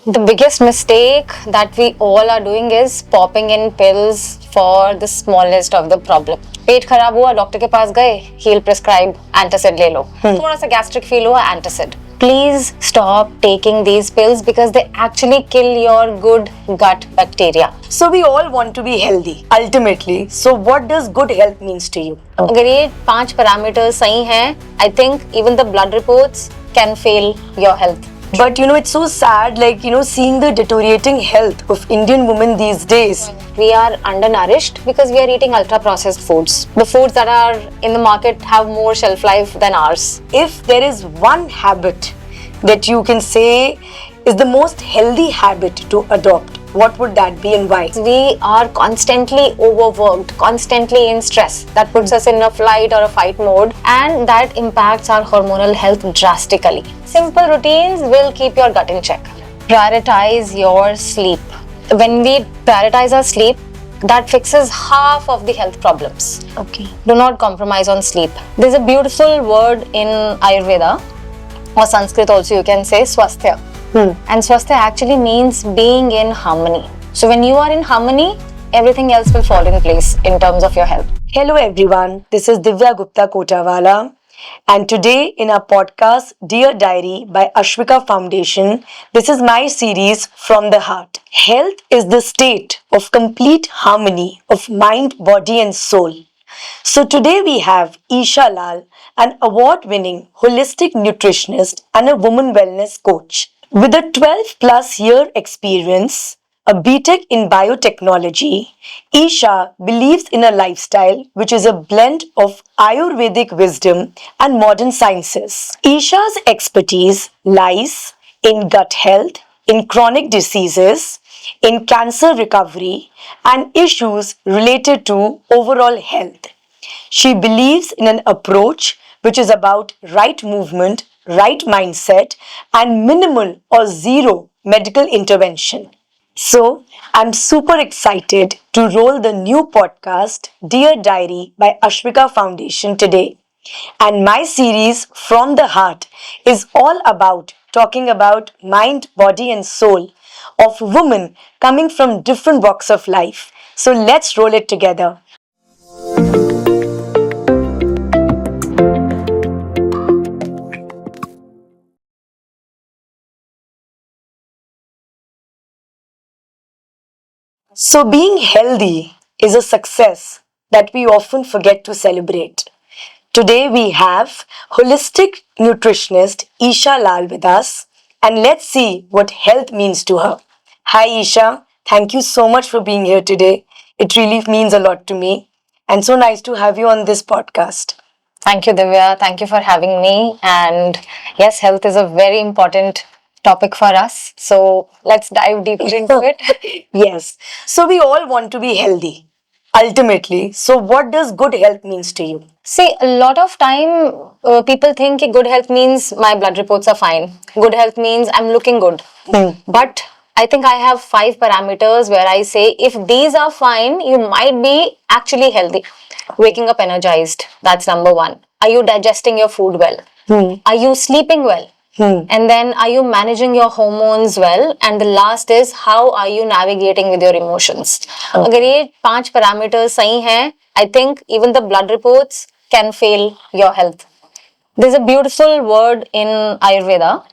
The biggest mistake that we all are doing is popping in pills for the smallest of the problem. पेट खराब हुआ, doctor के पास गए, he'll prescribe antacid ले लो. थोड़ा सा gastric feel हुआ, antacid. Please stop taking these pills because they actually kill your good gut bacteria. So we all want to be healthy, ultimately. So what does good health means to you? अगर ये 5 parameters सही हैं, I think even the blood reports can fail your health. But it's so sad, seeing the deteriorating health of Indian women these days. We are undernourished because we are eating ultra-processed foods. The foods that are in the market have more shelf life than ours. If there is one habit that you can say is the most healthy habit to adopt, what would that be and why? We are constantly overworked, constantly in stress. That puts us in a flight or a fight mode, and that impacts our hormonal health drastically. Simple routines will keep your gut in check. Prioritize your sleep. When we prioritize our sleep, that fixes half of the health problems. Okay. Do not compromise on sleep. There's a beautiful word in Ayurveda, or Sanskrit also you can say, swasthya. And swasthya actually means being in harmony. So when you are in harmony, everything else will fall in place in terms of your health. Hello everyone, this is Divya Gupta Kotawala, and today in our podcast Dear Diary by Ashhwika Foundation, this is my series From the Heart. Health is the state of complete harmony of mind, body and soul. So today we have Isha Lall, an award-winning holistic nutritionist and a woman wellness coach. With a 12-plus year experience, a BTech in biotechnology, Isha believes in a lifestyle which is a blend of Ayurvedic wisdom and modern sciences. Isha's expertise lies in gut health, in chronic diseases, in cancer recovery, and issues related to overall health. She believes in an approach which is about right movement, right mindset, and minimal or zero medical intervention. So, I'm super excited to roll the new podcast Dear Diary by Ashhwika Foundation today. And my series From the Heart is all about talking about mind, body, and soul of women coming from different walks of life. So, let's roll it together. So, being healthy is a success that we often forget to celebrate. Today, we have holistic nutritionist Isha Lall with us, and let's see what health means to her. Hi, Isha. Thank you so much for being here today. It really means a lot to me, and so nice to have you on this podcast. Thank you, Divya. Thank you for having me. And yes, health is a very important topic for us. So let's dive deeper into it. Yes. So, we all want to be healthy, ultimately. So, what does good health means to you? See, a lot of time people think कि good health means my blood reports are fine. Good health means I'm looking good. But I think I have 5 parameters where I say if these are fine, you might be actually healthy. Waking up energized, that's number 1. Are you digesting your food well? Are you sleeping well? And then are you managing your hormones well? And the last is how are you navigating with your emotions? अगर ये 5 parameters सही हैं, I think even the blood reports can fail your health. There's a beautiful word in Ayurveda,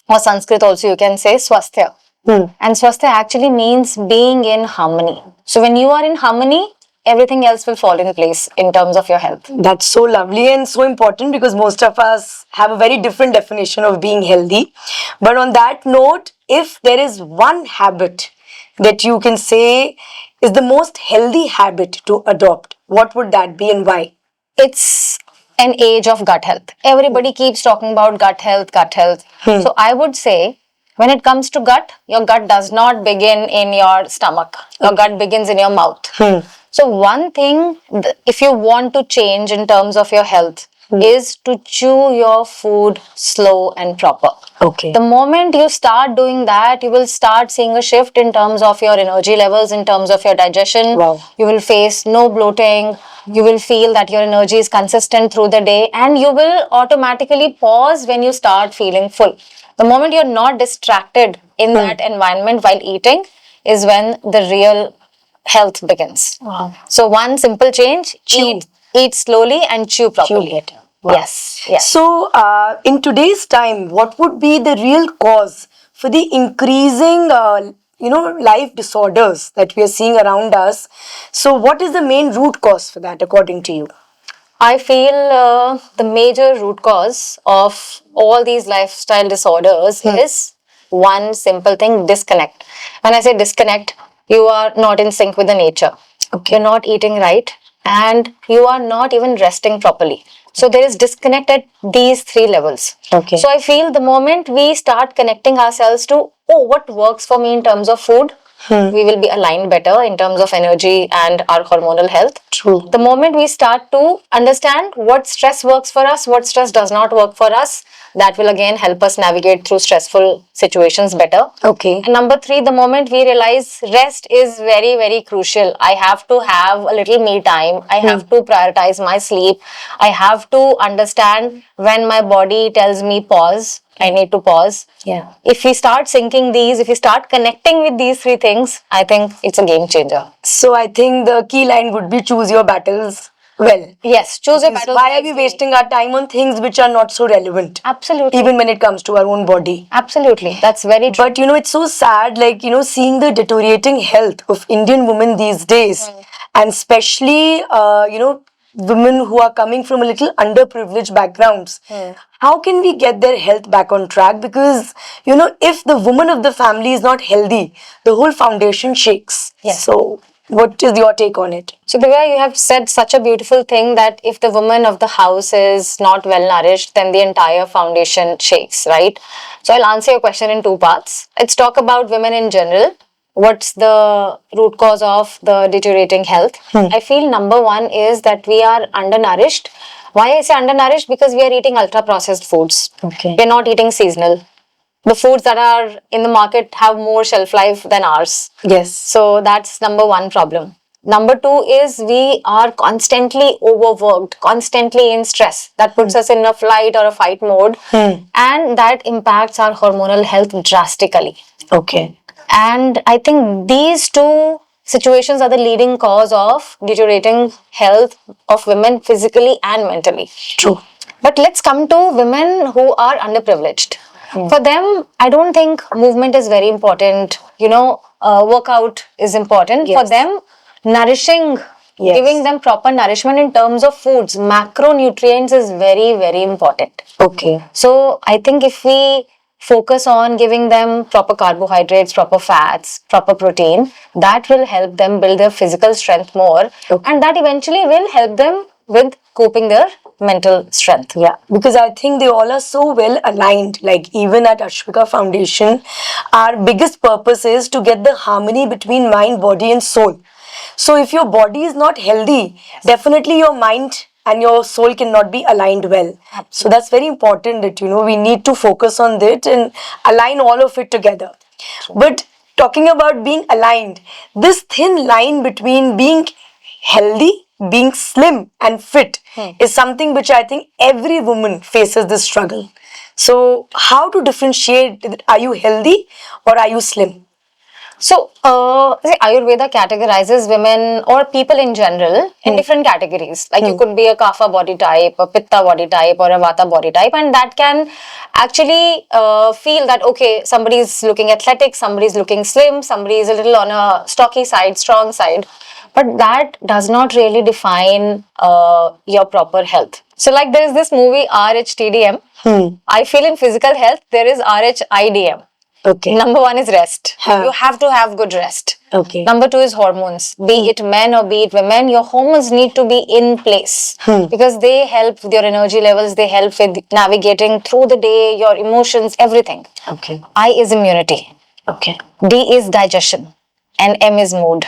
or Sanskrit also you can say, swasthya. And swasthya actually means being in harmony. So when you are in harmony, everything else will fall in place in terms of your health. That's so lovely and so important because most of us have a very different definition of being healthy. But on that note, if there is one habit that you can say is the most healthy habit to adopt, what would that be and why? It's an age of gut health. Everybody keeps talking about gut health, gut health. So I would say when it comes to gut, your gut does not begin in your stomach. Your gut begins in your mouth. So one thing, if you want to change in terms of your health, is to chew your food slow and proper. Okay. The moment you start doing that, you will start seeing a shift in terms of your energy levels, in terms of your digestion. Wow. You will face no bloating. You will feel that your energy is consistent through the day, and you will automatically pause when you start feeling full. The moment you're not distracted in that environment while eating is when the real health begins. Wow. So one simple change: eat slowly and chew properly. better. Wow. Yes. So, in today's time, what would be the real cause for the increasing, life disorders that we are seeing around us? So, what is the main root cause for that, according to you? I feel the major root cause of all these lifestyle disorders is one simple thing: disconnect. When I say disconnect, you are not in sync with the nature. Okay. You're not eating right and you are not even resting properly. So there is disconnect at these three levels. Okay. So I feel the moment we start connecting ourselves to, oh, what works for me in terms of food, we will be aligned better in terms of energy and our hormonal health. True. The moment we start to understand what stress works for us, what stress does not work for us, that will again help us navigate through stressful situations better. Okay. And number three, the moment we realize rest is very, very crucial. I have to have a little me time. I have to prioritize my sleep. I have to understand when my body tells me pause, I need to pause. Yeah. If we start syncing these, if we start connecting with these three things, I think it's a game changer. So, I think the key line would be choose your battles well. Yes, choose your battles. Why are we wasting our time on things which are not so relevant? Absolutely. Even when it comes to our own body. Absolutely. That's very true. But it's so sad, seeing the deteriorating health of Indian women these days, and especially, women who are coming from a little underprivileged backgrounds. How can we get their health back on track? Because, if the woman of the family is not healthy, the whole foundation shakes. Yes. So, what is your take on it? So, Divya, you have said such a beautiful thing that if the woman of the house is not well nourished, then the entire foundation shakes, right? So, I'll answer your question in two parts. Let's talk about women in general. What's the root cause of the deteriorating health? I feel number one is that we are undernourished. Why I say undernourished? Because we are eating ultra processed foods. Okay. We're not eating seasonal. The foods that are in the market have more shelf life than ours. Yes. So that's number one problem. Number two is we are constantly overworked, constantly in stress. That puts us in a flight or a fight mode, and that impacts our hormonal health drastically. Okay. And I think these two situations are the leading cause of deteriorating health of women physically and mentally. True. But let's come to women who are underprivileged. For them, I don't think movement is very important. Workout is important. Yes. For them, nourishing, giving them proper nourishment in terms of foods, macronutrients is very, very important. Okay. So I think if we focus on giving them proper carbohydrates, proper fats, proper protein, that will help them build their physical strength more. Okay. And that eventually will help them with coping their mental strength. Yeah, because I think they all are so well aligned. Like even at Ashhwika Foundation, our biggest purpose is to get the harmony between mind, body and soul. So if your body is not healthy, definitely your mind and your soul cannot be aligned well. So that's very important that, we need to focus on that and align all of it together. But talking about being aligned, this thin line between being healthy, being slim and fit is something which I think every woman faces this struggle. So how to differentiate, are you healthy or are you slim? So, Ayurveda categorizes women or people in general in different categories. Like you could be a Kapha body type, a Pitta body type, or a Vata body type, and that can actually feel that okay, somebody is looking athletic, somebody is looking slim, somebody is a little on a stocky side, strong side, but that does not really define your proper health. So, like there is this movie RHTDM. I feel in physical health there is RHIDM. Okay. Number one is rest. You have to have good rest. Okay. Number two is hormones. Be it men or be it women, your hormones need to be in place because they help with your energy levels, they help with navigating through the day, your emotions, everything. Okay. I is immunity. Okay. D is digestion. And M is mood.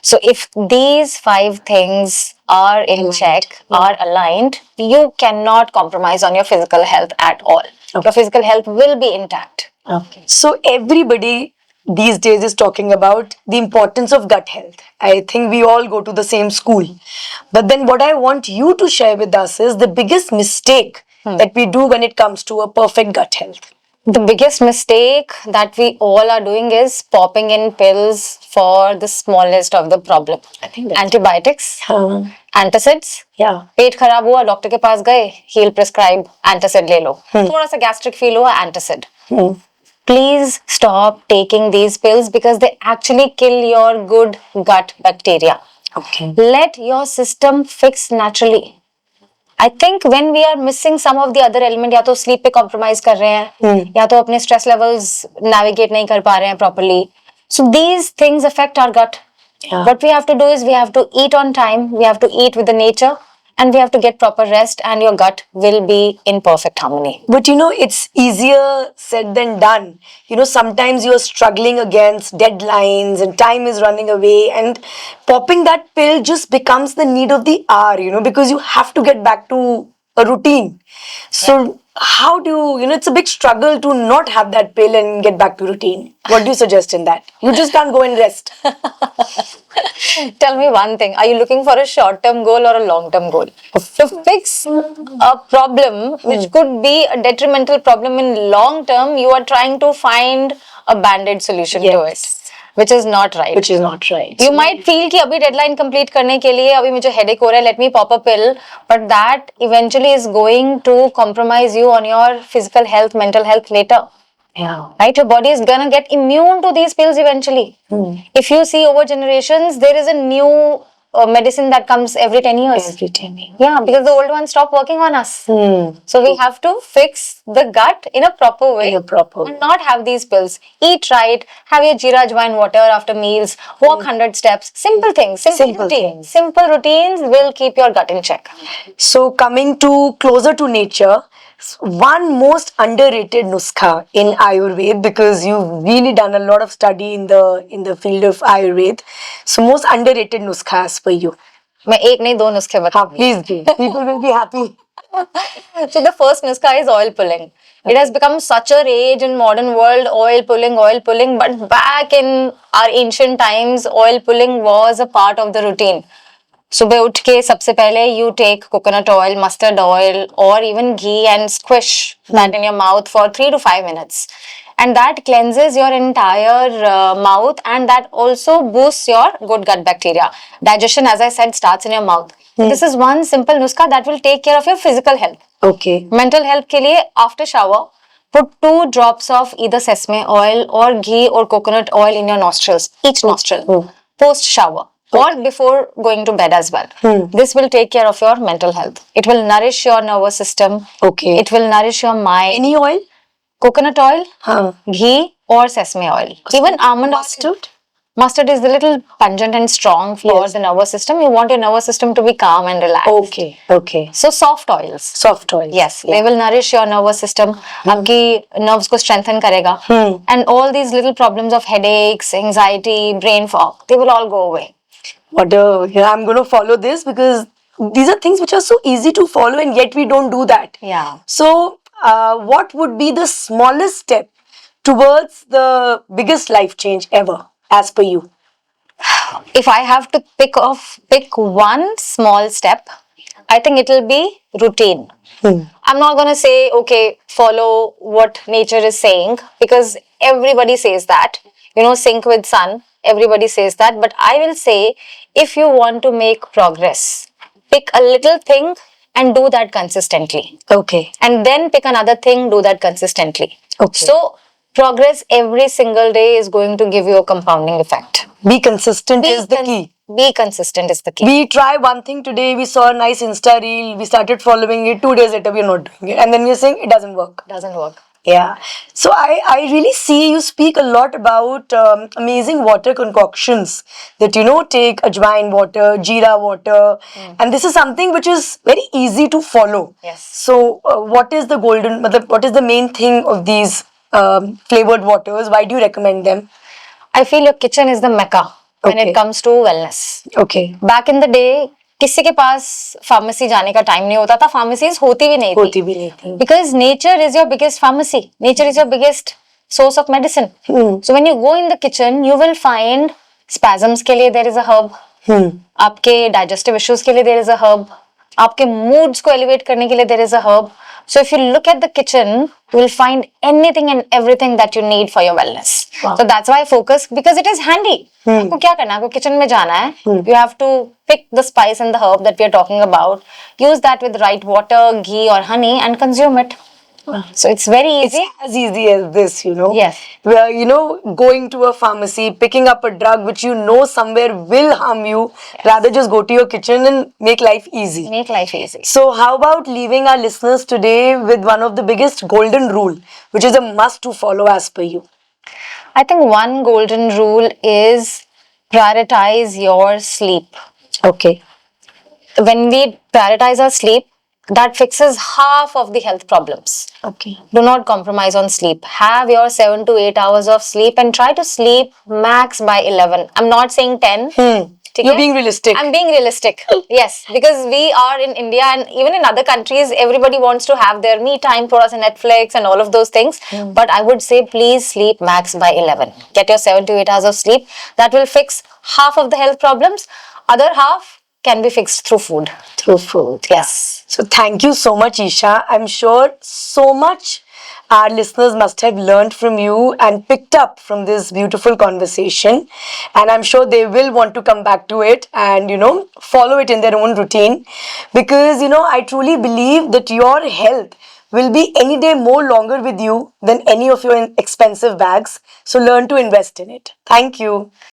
So if these five things are in check, are aligned, you cannot compromise on your physical health at all. Your physical health will be intact. Okay. So everybody these days is talking about the importance of gut health. I think we all go to the same school. But then what I want you to share with us is the biggest mistake that we do when it comes to a perfect gut health. The biggest mistake that we all are doing is popping in pills for the smallest of the problem. I think that's Antibiotics, antacids. yeah. पेट खराब हुआ doctor के पास गए, he will prescribe antacid ले लो. थोड़ा सा gastric feel हुआ, antacid. Please stop taking these pills because they actually kill your good gut bacteria. Okay. Let your system fix naturally. I think when we are missing some of the other element, या तो sleep पे compromise कर रहे हैं, या तो अपने stress levels navigate नहीं कर पा रहे हैं properly. So these things affect our gut. Yeah. What we have to do is we have to eat on time, we have to eat with the nature, and we have to get proper rest, and your gut will be in perfect harmony. But it's easier said than done. Sometimes you're struggling against deadlines and time is running away, and popping that pill just becomes the need of the hour, because you have to get back to a routine. So how do it's a big struggle to not have that pill and get back to routine. What do you suggest in that? You just can't go and rest. Tell me one thing. Are you looking for a short-term goal or a long-term goal? To fix a problem, which could be a detrimental problem in long term, you are trying to find a band-aid solution to it. Which is not right. Which is not right. You might feel कि अभी deadline complete करने के लिए अभी मुझे headache हो रहा है, let me pop a pill, but that eventually is going to compromise you on your physical health, mental health later. Yeah. Right? Your body is gonna get immune to these pills eventually. If you see over generations, there is a new medicine that comes every 10 years. Every 10 years. Yeah, because the old ones stop working on us. So we have to fix the gut in a proper way. In a proper way. And not have these pills. Eat right, have your jeera ajwain water after meals, walk 100 steps. Simple things, simple routines. Things. Simple routines will keep your gut in check. So coming to closer to nature, one most underrated nuskha in Ayurveda, because you've really done a lot of study in the field of Ayurveda. So most underrated nuskha as per you. मैं एक नहीं दो नुस्खे बताऊंगी. Please do. People will be happy. So the first nuskha is oil pulling. It has become such a rage in modern world, oil pulling. But back in our ancient times, oil pulling was a part of the routine. सुबह उठ के सबसे पहले you take coconut oil, mustard oil or even ghee and squish that in your mouth for 3 to 5 minutes. And that cleanses your entire mouth, and that also boosts your good gut bacteria. Digestion, as I said, starts in your mouth. This is one simple nuskha that will take care of your physical health. Okay. Mental health के लिए after shower, put 2 drops of either sesame oil or ghee or coconut oil in your nostrils, each nostril, post shower. Or before going to bed as well. This will take care of your mental health. It will nourish your nervous system. Okay. It will nourish your mind. Any oil? Coconut oil, ghee or sesame oil. Even almond oil. Mustard is a little pungent and strong for the nervous system. You want your nervous system to be calm and relaxed. Okay. So soft oils. Soft oils. Yes, they will nourish your nervous system. आपकी nerves को strengthen करेगा. And all these little problems of headaches, anxiety, brain fog, they will all go away. I'm going to follow this, because these are things which are so easy to follow, and yet we don't do that. Yeah. So, what would be the smallest step towards the biggest life change ever, as per you? If I have to pick one small step, I think it will be routine. I'm not going to say, okay, follow what nature is saying, because everybody says that. Sync with sun. Everybody says that. But I will say, if you want to make progress, pick a little thing and do that consistently. Okay. And then pick another thing, do that consistently. Okay. So, progress every single day is going to give you a compounding effect. Be consistent is the key. Be consistent is the key. We try one thing today, we saw a nice Insta reel, we started following it, 2 days later we're not doing it. And then we're saying it doesn't work. Doesn't work. Yeah. So I really see you speak a lot about amazing water concoctions that, take ajwain water, jeera water. And this is something which is very easy to follow. Yes. So what is the main thing of these flavored waters? Why do you recommend them? I feel your kitchen is the mecca when it comes to wellness. Okay. Back in the day, किसी के पास pharmacy जाने का time नहीं होता था, pharmacies होती भी नहीं थी. Because nature is your biggest pharmacy. Nature is your biggest source of medicine. So when you go in the kitchen, you will find spasms के लिए there is a herb. आपके digestive issues के लिए there is a herb. आपके moods को elevate करने के लिए there is a herb. So if you look at the kitchen, you will find anything and everything that you need for your wellness. Wow. So that's why I focus, because it is handy. आपको क्या करना है? आपको kitchen में जाना है. You have to pick the spice and the herb that we are talking about. Use that with right water, ghee or honey and consume it. So it's very easy. It's as easy as this, you know. Yes. Where, you know, going to a pharmacy, picking up a drug which you know somewhere will harm you, rather just go to your kitchen and make life easy. Make life easy. So how about leaving our listeners today with one of the biggest golden rule, which is a must to follow as per you? I think one golden rule is prioritize your sleep. Okay. When we prioritize our sleep, that fixes half of the health problems. Okay. Do not compromise on sleep. Have your 7 to 8 hours of sleep and try to sleep max by 11. I'm not saying 10. You're being realistic. I'm being realistic. Yes, because we are in India and even in other countries, everybody wants to have their me time, thoda sa Netflix and all of those things. But I would say please sleep max by 11. Get your 7 to 8 hours of sleep. That will fix half of the health problems. Other half can be fixed through food. Through food. Yes. So thank you so much, Isha. I'm sure so much our listeners must have learned from you and picked up from this beautiful conversation. And I'm sure they will want to come back to it and, you know, follow it in their own routine. Because, you know, I truly believe that your health will be any day more longer with you than any of your expensive bags. So learn to invest in it. Thank you.